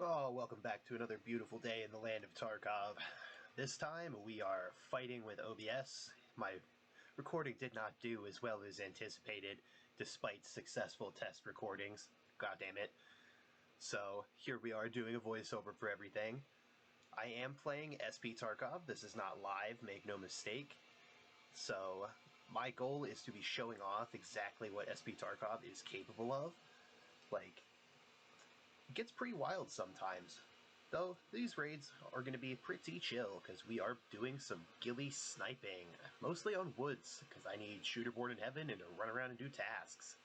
Oh, welcome back to another beautiful day in the land of Tarkov. This time we are fighting with OBS. My recording did not do as well as anticipated, despite successful test recordings. God damn it. So, here we are doing a voiceover for everything. I am playing SPTarkov. This is not live, make no mistake. So, my goal is to be showing off exactly what SPTarkov is capable of. It gets pretty wild sometimes. Though, these raids are going to be pretty chill, because we are doing some Ghillie sniping, mostly on woods, because I need shooter born in heaven and to run around and do tasks.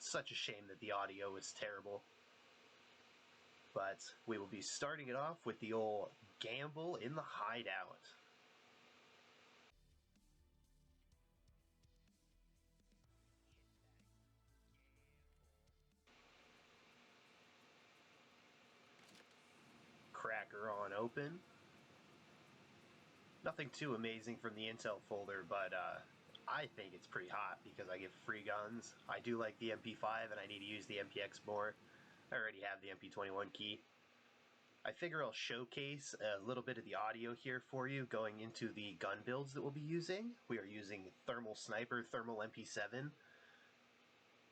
Such a shame that the audio is terrible. But we will be starting it off with the old gamble in the hideout. Cracker on open. Nothing too amazing from the intel folder, but I think it's pretty hot because I get free guns. I do like the MP5 and I need to use the MPX more. I already have the MP21 key. I figure I'll showcase a little bit of the audio here for you going into the gun builds that we'll be using. We are using Thermal Sniper, Thermal MP7.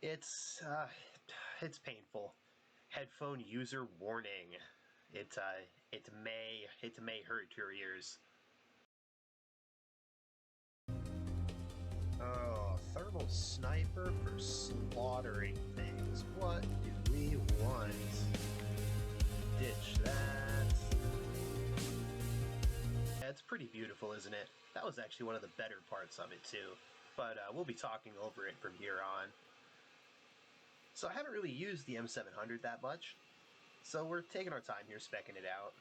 It's painful. Headphone user warning. It may hurt your ears. Oh, Thermal Sniper for slaughtering things. What do we want? Ditch that. Yeah, it's pretty beautiful, isn't it? That was actually one of the better parts of it, too. But we'll be talking over it from here on. So I haven't really used the M700 that much, so we're taking our time here speccing it out.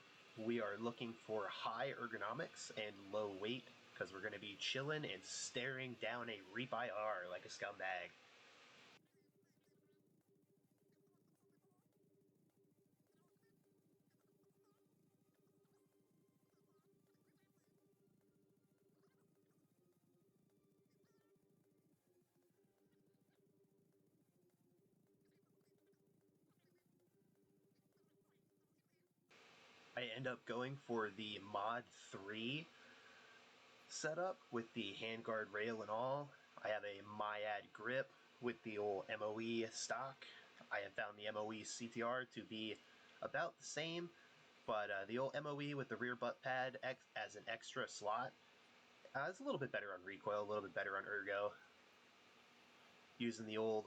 We are looking for high ergonomics and low weight, because we're going to be chilling and staring down a Reap IR like a scumbag. I end up going for the Mod 3 setup with the handguard rail and all. I have a Myad grip with the old MOE stock. I have found the MOE CTR to be about the same, but the old MOE with the rear butt pad as an extra slot is a little bit better on recoil, a little bit better on ergo. Using the old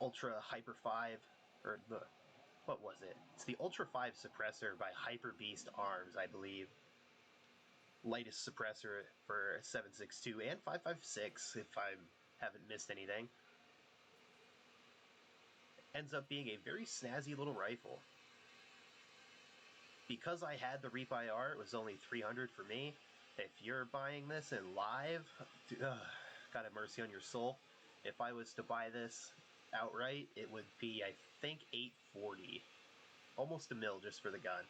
Ultra Hyper 5, or the, what was it? It's the Ultra 5 suppressor by Hyper Beast Arms, I believe. Lightest suppressor for 7.62 and 5.56, if I haven't missed anything. Ends up being a very snazzy little rifle. Because I had the Reap IR, it was only $300 for me. If you're buying this in live, God have mercy on your soul. If I was to buy this outright, it would be, I think, $840. Almost a mil just for the gun.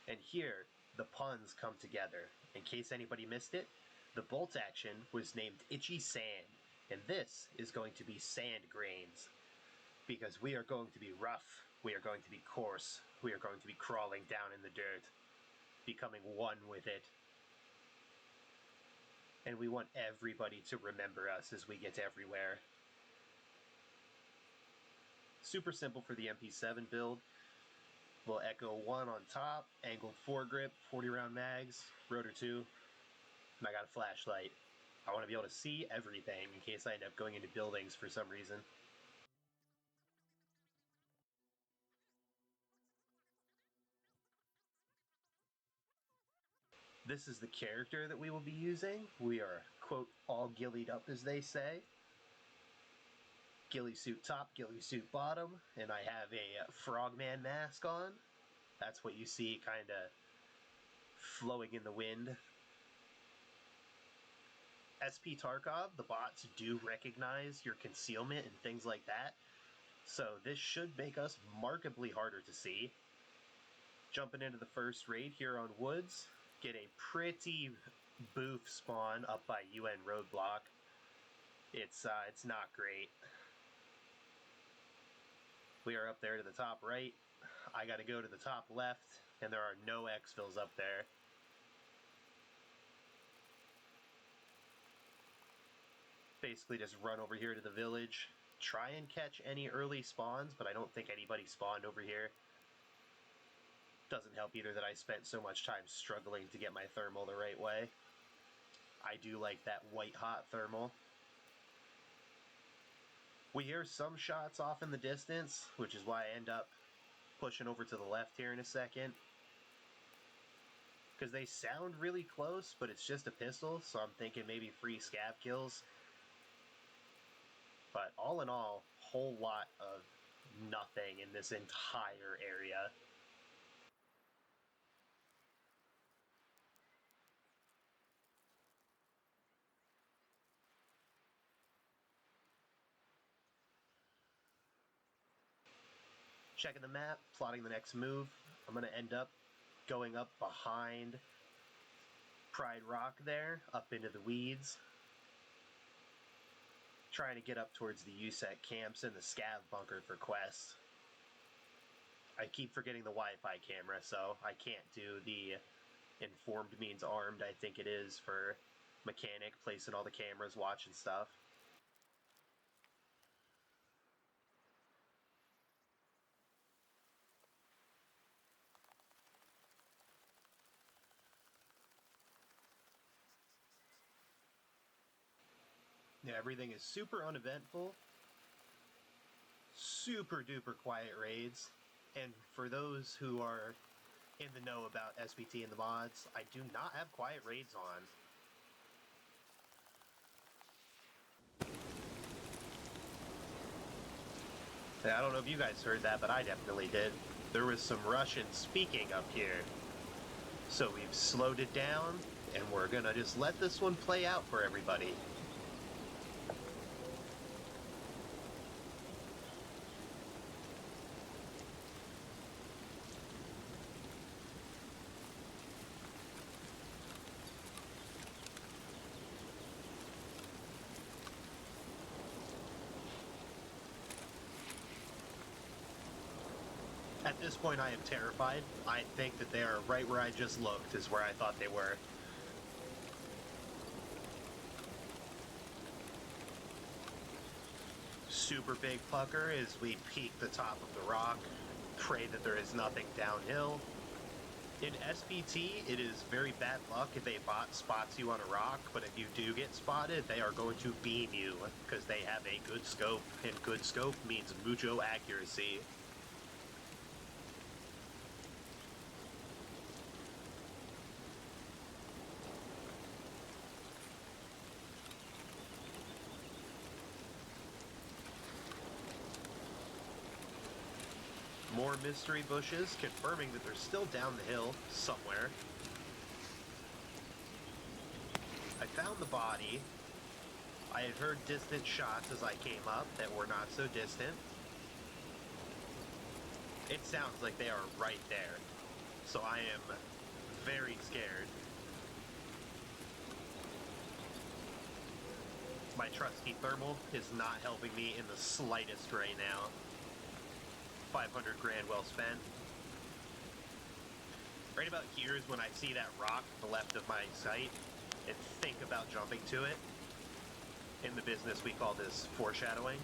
And here, the puns come together. In case anybody missed it, the bolt action was named Itchy Sand, and this is going to be sand grains. Because we are going to be rough, we are going to be coarse, we are going to be crawling down in the dirt, becoming one with it. And we want everybody to remember us as we get everywhere. Super simple for the MP7 build. Little Echo 1 on top, angled foregrip, 40 round mags, rotor 2, and I got a flashlight. I want to be able to see everything in case I end up going into buildings for some reason. This is the character that we will be using. We are, quote, all ghillied up, as they say. Ghillie suit top, ghillie suit bottom, and I have a frogman mask on. That's what you see kind of flowing in the wind. SPTarkov, the bots do recognize your concealment and things like that, so this should make us markedly harder to see. Jumping into the first raid here on Woods, get a pretty boof spawn up by UN Roadblock. It's not great. clear up there to the top right. I gotta go to the top left, and there are no exfils up there. Basically just run over here to the village, try and catch any early spawns, but I don't think anybody spawned over here. Doesn't help either that I spent so much time struggling to get my thermal the right way. I do like that white hot thermal. We hear some shots off in the distance, which is why I end up pushing over to the left here in a second. Because they sound really close, but it's just a pistol, so I'm thinking maybe free scav kills. But all in all, whole lot of nothing in this entire area. Checking the map, plotting the next move. I'm going to end up going up behind Pride Rock there, up into the weeds. Trying to get up towards the USEC camps and the scav bunker for quests. I keep forgetting the Wi-Fi camera, so I can't do the informed means armed, I think it is, for mechanic, placing all the cameras, watching stuff. Yeah, everything is super uneventful, super duper quiet raids, and for those who are in the know about SPT and the mods, I do not have quiet raids on. I don't know if you guys heard that, but I definitely did. There was some Russian speaking up here. So we've slowed it down, and we're gonna just let this one play out for everybody. At this point, I am terrified. I think that they are right where I just looked, is where I thought they were. Super big pucker as we peek the top of the rock. Pray that there is nothing downhill. In SPT, it is very bad luck if a bot spots you on a rock, but if you do get spotted, they are going to beam you, because they have a good scope, and good scope means mucho accuracy. More mystery bushes, confirming that they're still down the hill somewhere. I found the body. I had heard distant shots as I came up that were not so distant. It sounds like they are right there. So I am very scared. My trusty thermal is not helping me in the slightest right now. 500 grand well spent. Right about here is when I see that rock to the left of my sight and think about jumping to it. In the business, we call this foreshadowing.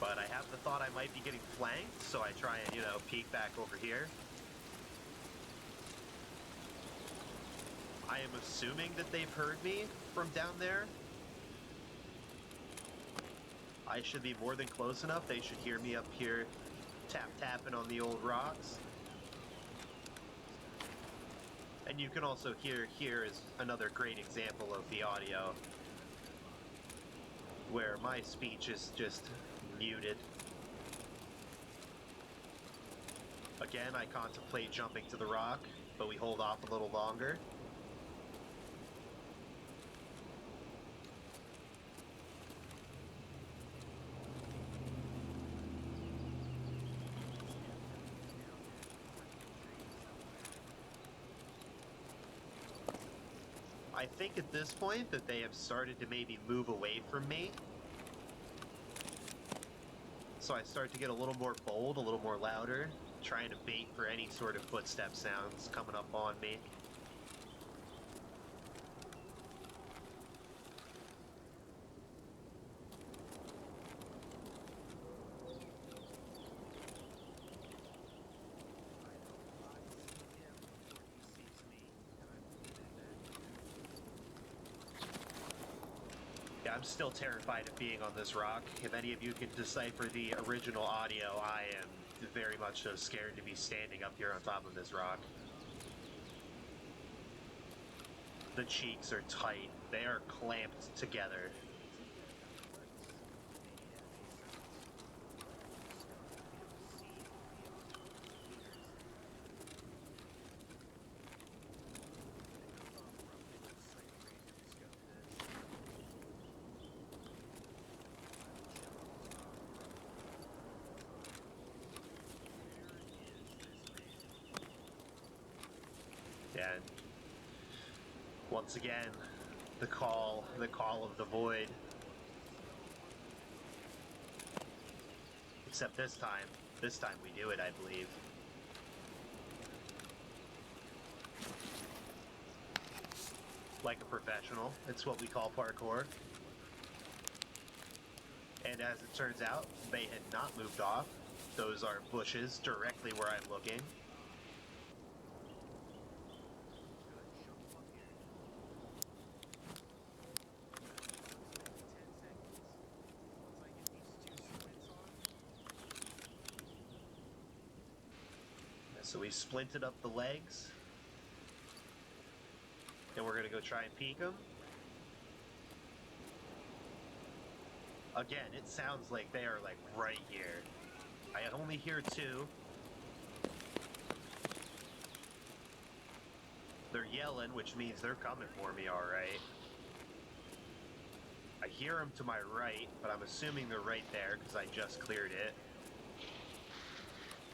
But I have the thought I might be getting flanked, so I try and, peek back over here. I am assuming that they've heard me from down there. I should be more than close enough. They should hear me up here tapping on the old rocks. And you can also hear here is another great example of the audio where my speech is just muted. Again, I contemplate jumping to the rock, but we hold off a little longer. I I think at this point that they have started to maybe move away from me. So I start to get a little more bold, a little more louder, trying to bait for any sort of footstep sounds coming up on me. Yeah, I'm still terrified of being on this rock. If any of you can decipher the original audio, I am very much so scared to be standing up here on top of this rock. The cheeks are tight. They are clamped together. And once again, the call of the void. Except this time we do it, I believe. Like a professional. It's what we call parkour. And as it turns out, they had not moved off. Those are bushes directly where I'm looking. So we splinted up the legs. And we're going to go try and peek them. Again, it sounds like they are like right here. I only hear two. They're yelling, which means they're coming for me, alright. I hear them to my right, but I'm assuming they're right there because I just cleared it.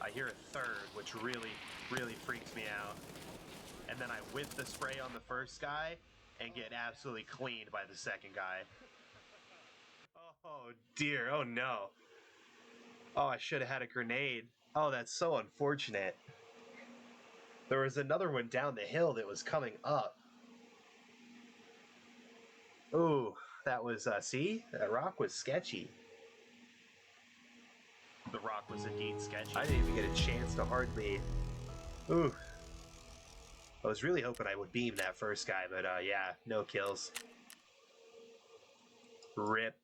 I hear a third, which really, really freaks me out. And then I whip the spray on the first guy and get absolutely cleaned by the second guy. Oh dear, oh no. Oh, I should have had a grenade. Oh, that's so unfortunate. There was another one down the hill that was coming up. Ooh, that was, see? That rock was sketchy. The rock was indeed sketchy. I didn't even get a chance to hardly... Ooh. I was really hoping I would beam that first guy, but yeah, no kills. Rip.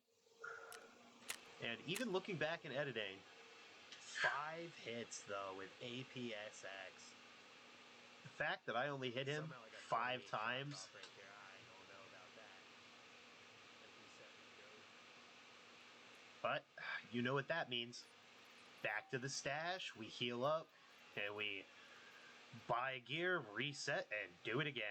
And even looking back and editing, 5 hits, though, with APSX. The fact that I only hit him 5 times... But you know what that means. Back to the stash, we heal up, and we buy gear, reset, and do it again.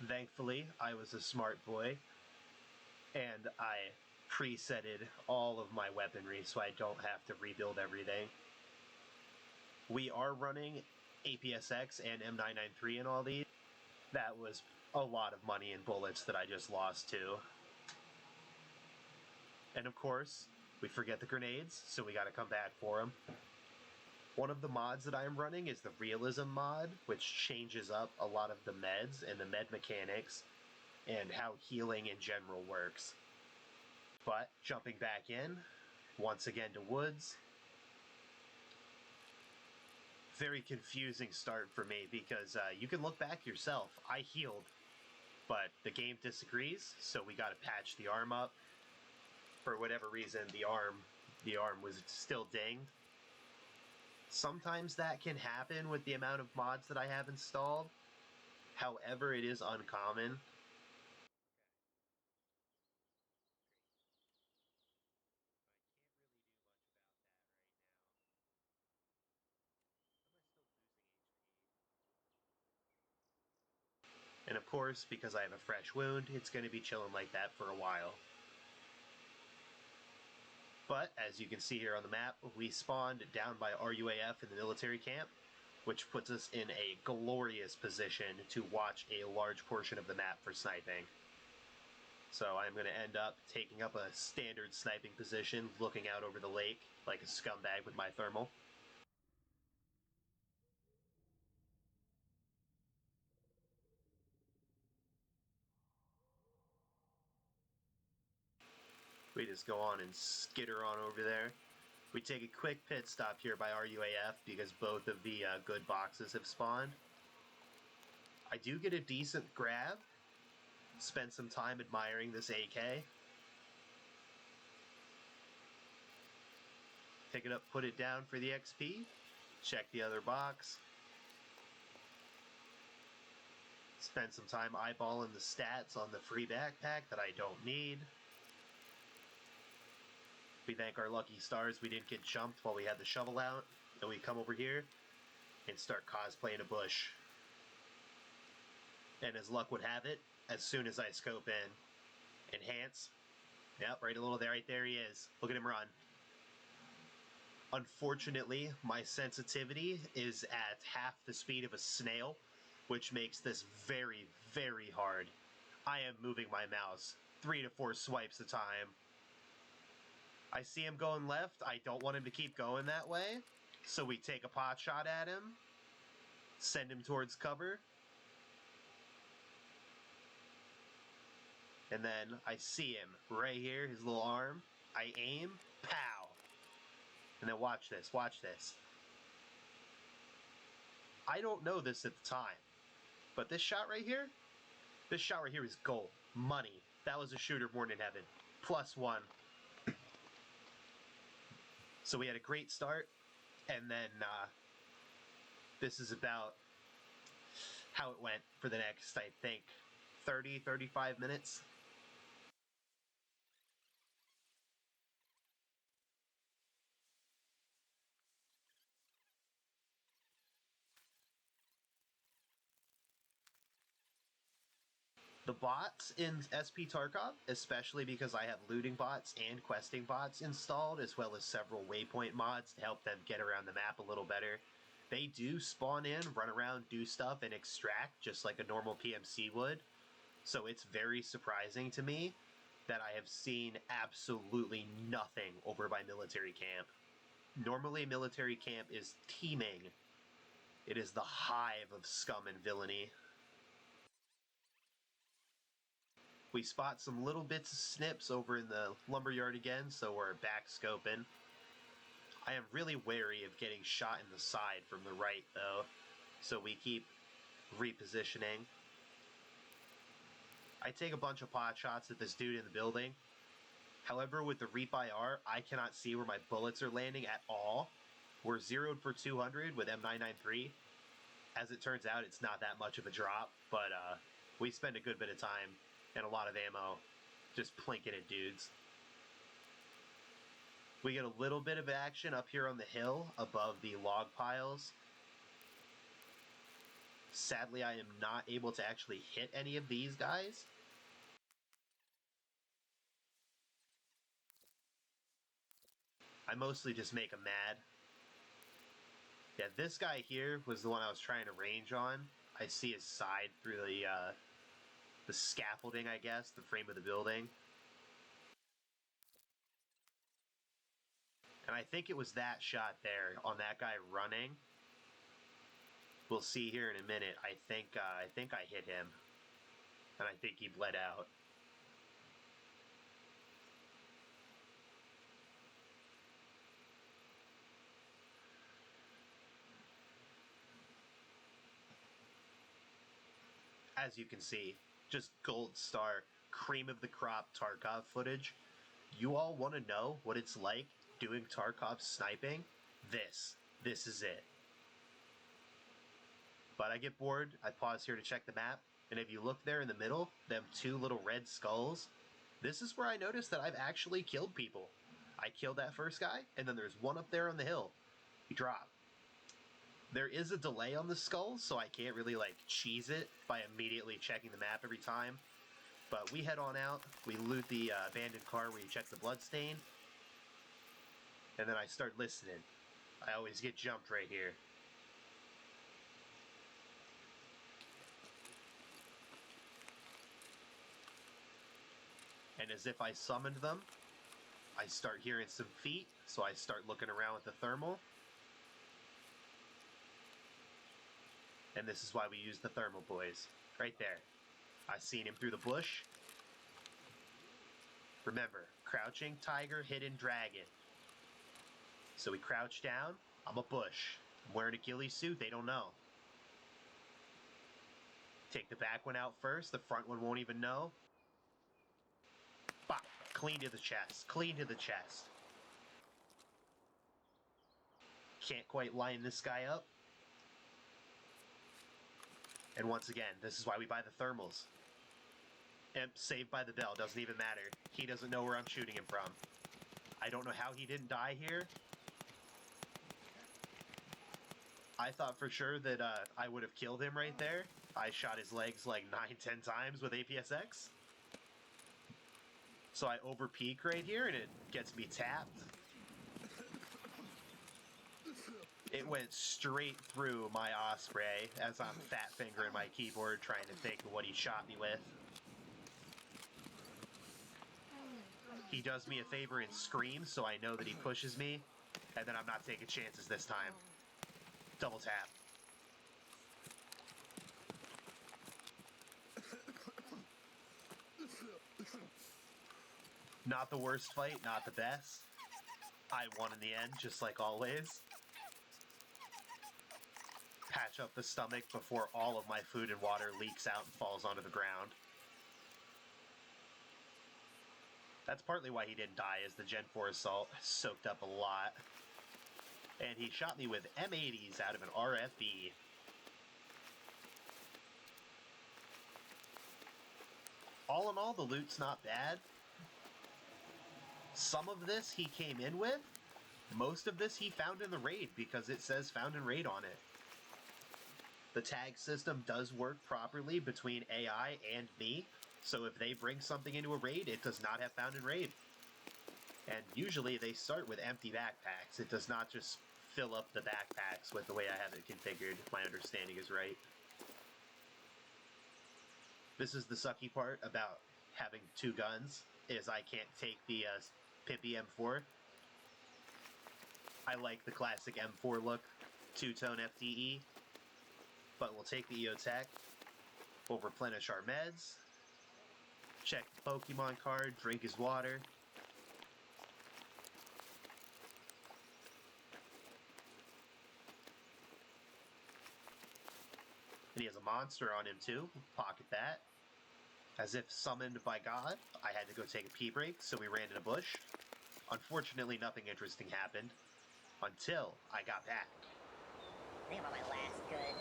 Thankfully, I was a smart boy, and I presetted all of my weaponry so I don't have to rebuild everything. We are running APSX and M993 in all these. That was a lot of money in bullets that I just lost to. And of course, we forget the grenades, so we gotta come back for them. One of the mods that I'm running is the Realism mod, which changes up a lot of the meds and the med mechanics and how healing in general works. But jumping back in, once again to woods. Very confusing start for me because you can look back yourself. I healed, but the game disagrees, so we gotta patch the arm up. For whatever reason, the arm was still dinged. Sometimes that can happen with the amount of mods that I have installed. However, it is uncommon. And of course, because I have a fresh wound, it's going to be chilling like that for a while. But, as you can see here on the map, we spawned down by RUAF in the military camp, which puts us in a glorious position to watch a large portion of the map for sniping. So I'm going to end up taking up a standard sniping position, looking out over the lake like a scumbag with my thermal. We just go on and skitter on over there. We take a quick pit stop here by RUAF because both of the good boxes have spawned. I do get a decent grab. Spend some time admiring this AK. Pick it up, put it down for the XP. Check the other box. Spend some time eyeballing the stats on the free backpack that I don't need. We thank our lucky stars we didn't get jumped while we had the shovel out, and we come over here and start cosplaying a bush. And as luck would have it, as soon as I scope in, enhance, yep, right there he is. Look at him run. Unfortunately, my sensitivity is at half the speed of a snail, which makes this very, very hard. I am moving my mouse 3 to 4 swipes a time. I see him going left. I don't want him to keep going that way, so we take a pot shot at him, send him towards cover, and then I see him right here, his little arm. I aim, pow! And then watch this, watch this. I don't know this at the time, but this shot right here is gold, money. That was a shooter born in heaven. +1. So we had a great start, and then this is about how it went for the next, I think, 30, 35 minutes. The bots in SPTarkov, especially because I have looting bots and questing bots installed, as well as several waypoint mods to help them get around the map a little better, they do spawn in, run around, do stuff, and extract just like a normal PMC would. So it's very surprising to me that I have seen absolutely nothing over by military camp. Normally, military camp is teeming. It is the hive of scum and villainy. We spot some little bits of snips over in the lumberyard again, so we're back scoping. I am really wary of getting shot in the side from the right, though, so we keep repositioning. I take a bunch of pot shots at this dude in the building. However, with the Reap IR, I cannot see where my bullets are landing at all. We're zeroed for 200 with M993. As it turns out, it's not that much of a drop, but we spend a good bit of time and a lot of ammo just plinking at dudes. We get a little bit of action up here on the hill above the log piles. Sadly, I am not able to actually hit any of these guys. I mostly just make them mad. Yeah, this guy here was the one I was trying to range on. I see his side through the scaffolding, I guess, the frame of the building. And I think it was that shot there on that guy running. We'll see here in a minute. I think I hit him, and I think he bled out. As you can see, just gold star, cream of the crop Tarkov footage. You all want to know what it's like doing Tarkov sniping? This is it. But I get bored, I pause here to check the map, and if you look there in the middle, them 2 little red skulls, this is where I noticed that I've actually killed people. I killed that first guy, and then there's one up there on the hill. You drop. There is a delay on the skulls, so I can't really cheese it by immediately checking the map every time. But we head on out, we loot the abandoned car where you check the bloodstain. and then I start listening. I always get jumped right here. And as if I summoned them, I start hearing some feet, so I start looking around with the thermal. And this is why we use the thermal, boys. Right there. I seen him through the bush. Remember, crouching tiger, hidden dragon. So we crouch down. I'm a bush. I'm wearing a ghillie suit, they don't know. Take the back one out first, the front one won't even know. Bop! Clean to the chest. Clean to the chest. Can't quite line this guy up. And once again, this is why we buy the thermals. Imp saved by the bell, doesn't even matter. He doesn't know where I'm shooting him from. I don't know how he didn't die here. I thought for sure that I would have killed him right there. I shot his legs like 9-10 times with APSX. So I over peek right here and it gets me tapped. It went straight through my Osprey as I'm fat fingering my keyboard trying to think of what he shot me with. He does me a favor and screams, so I know that he pushes me, and then I'm not taking chances this time. Double tap. Not the worst fight, not the best. I won in the end, just like always. Patch up the stomach before all of my food and water leaks out and falls onto the ground. That's partly why he didn't die, as the Gen 4 assault soaked up a lot. And he shot me with M80s out of an RFB. All in all, the loot's not bad. Some of this he came in with. Most of this he found in the raid because it says found in raid on it. The tag system does work properly between AI and me, so if they bring something into a raid, it does not have found in raid. And usually they start with empty backpacks. It does not just fill up the backpacks with the way I have it configured, if my understanding is right. This is the sucky part about having two guns, is I can't take the Pippy M4. I like the classic M4 look, two-tone FDE, but we'll take the EOTech, we'll replenish our meds, check the Pokemon card, drink his water. And he has a monster on him too, pocket that. As if summoned by God, I had to go take a pee break, so we ran in a bush. Unfortunately, nothing interesting happened until I got back. I think I'm on my last good.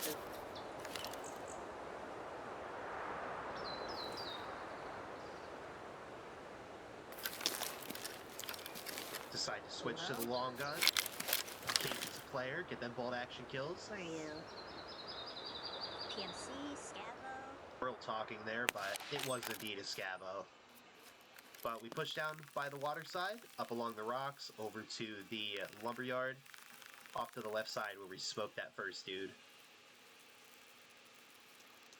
Oop. Decide to switch to the long gun. Cadence a player, get them bolt action kills. Where are you? PMC, Scavo? Real talking there, but it was indeed a Scavo. But we pushed down by the water side, up along the rocks, over to the lumberyard, off to the left side where we smoked that first dude.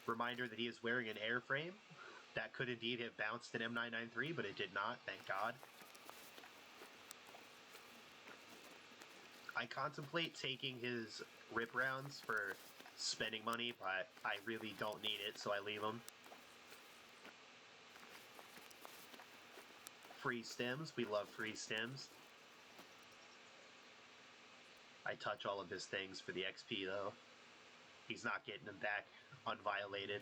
Reminder that he is wearing an airframe. That could indeed have bounced an M993, but it did not, thank God. I contemplate taking his rip rounds for spending money, but I really don't need it, so I leave them. Free stims, we love free stims. I touch all of his things for the XP though. He's not getting them back unviolated.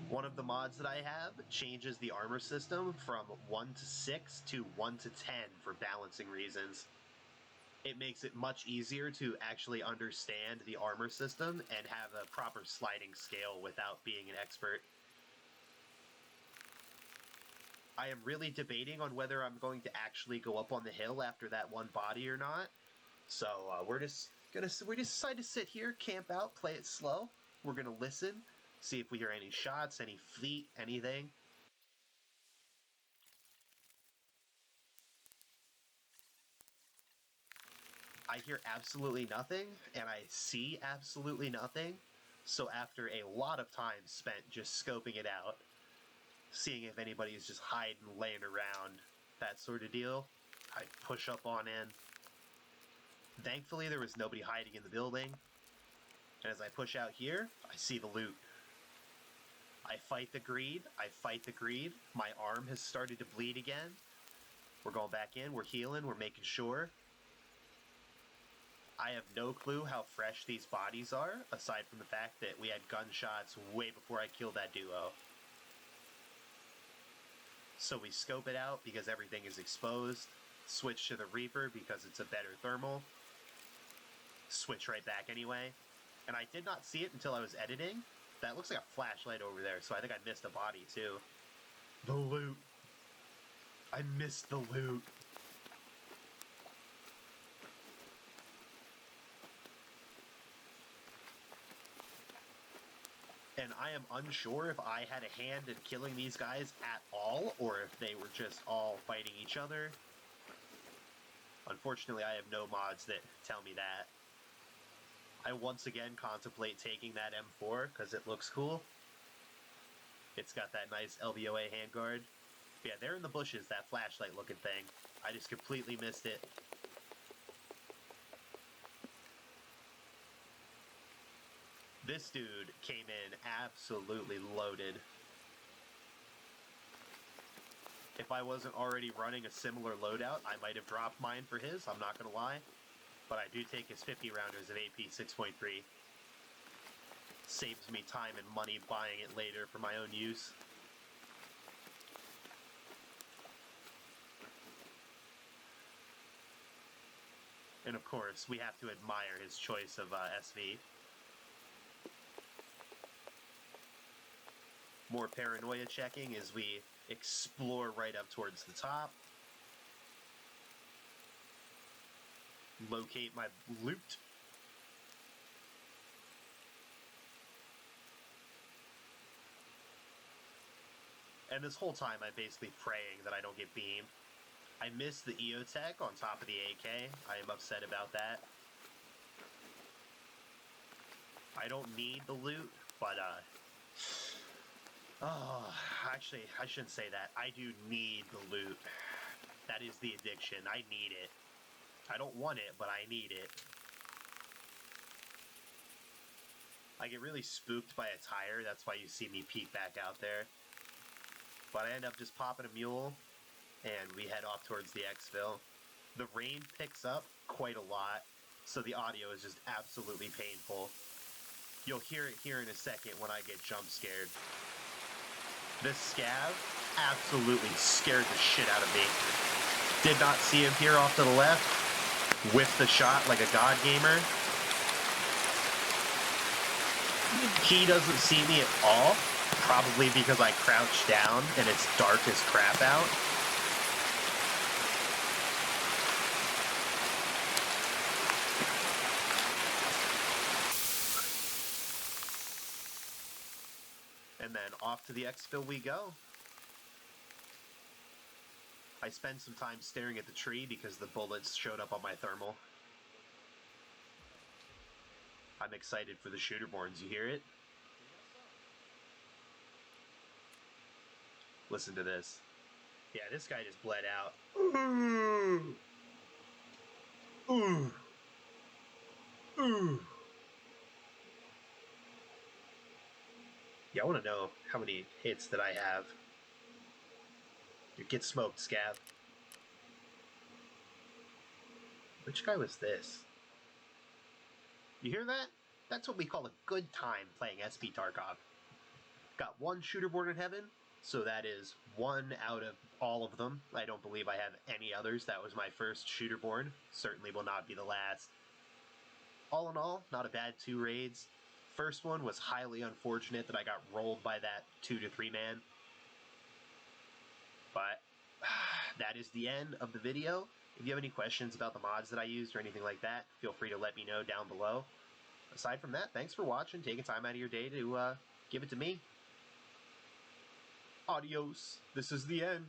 One of the mods that I have changes the armor system from 1 to 6 to 1 to 10 for balancing reasons. It makes it much easier to actually understand the armor system and have a proper sliding scale without being an expert. I am really debating on whether I'm going to actually go up on the hill after that one body or not. So we just decide to sit here, camp out, play it slow. We're gonna listen, see if we hear any shots, any fleet, anything. I hear absolutely nothing, and I see absolutely nothing. So after a lot of time spent just scoping it out, seeing if anybody is just hiding, laying around, that sort of deal, I push up on in. Thankfully, there was nobody hiding in the building. And as I push out here, I see the loot. I fight the greed. My arm has started to bleed again. We're going back in. We're healing. We're making sure. I have no clue how fresh these bodies are, aside from the fact that we had gunshots way before I killed that duo. So we scope it out because everything is exposed. Switch to the Reaper because it's a better thermal. Switch right back anyway. And I did not see it until I was editing. That looks like a flashlight over there, so I think I missed a body too. The loot. I missed the loot. And I am unsure if I had a hand in killing these guys at all, or if they were just all fighting each other. Unfortunately, I have no mods that tell me that. I once again contemplate taking that M4 because it looks cool. It's got that nice LVOA handguard. But yeah, they're in the bushes, that flashlight looking thing. I just completely missed it. This dude came in absolutely loaded. If I wasn't already running a similar loadout, I might have dropped mine for his, I'm not gonna lie. But I do take his 50 rounders of AP 6.3. Saves me time and money buying it later for my own use. And of course, we have to admire his choice of SV. More paranoia checking as we explore right up towards the top. Locate my loot. And this whole time I'm basically praying that I don't get beamed. I missed the EOTech on top of the AK. I am upset about that. I don't need the loot, but actually, I shouldn't say that. I do need the loot. That is the addiction. I need it. I don't want it, but I need it. I get really spooked by a tire. That's why you see me peek back out there. But I end up just popping a mule, and we head off towards the exfil. The rain picks up quite a lot, so the audio is just absolutely painful. You'll hear it here in a second when I get jump scared. This scav absolutely scared the shit out of me. Did not see him here off to the left. Whiffed the shot like a god gamer. He doesn't see me at all, probably because I crouched down and it's dark as crap out. And then off to the exfil we go. I spend some time staring at the tree because the bullets showed up on my thermal. I'm excited for the shooterborns, you hear it? Listen to this. Yeah, this guy just bled out. Ooh. Ooh. Ooh. Yeah, I want to know how many hits that I have. Get smoked, scav. Which guy was this? You hear that? That's what we call a good time playing SPTarkov. Got one shooterborn in heaven, so that is one out of all of them. I don't believe I have any others. That was my first shooterborn. Certainly will not be the last. All in all, not a bad 2 raids. First one was highly unfortunate that I got rolled by that 2 to 3 man. But that is the end of the video. If you have any questions about the mods that I used or anything like that, feel free to let me know down below. Aside from that, thanks for watching, taking time out of your day to give it to me. Adios. This is the end.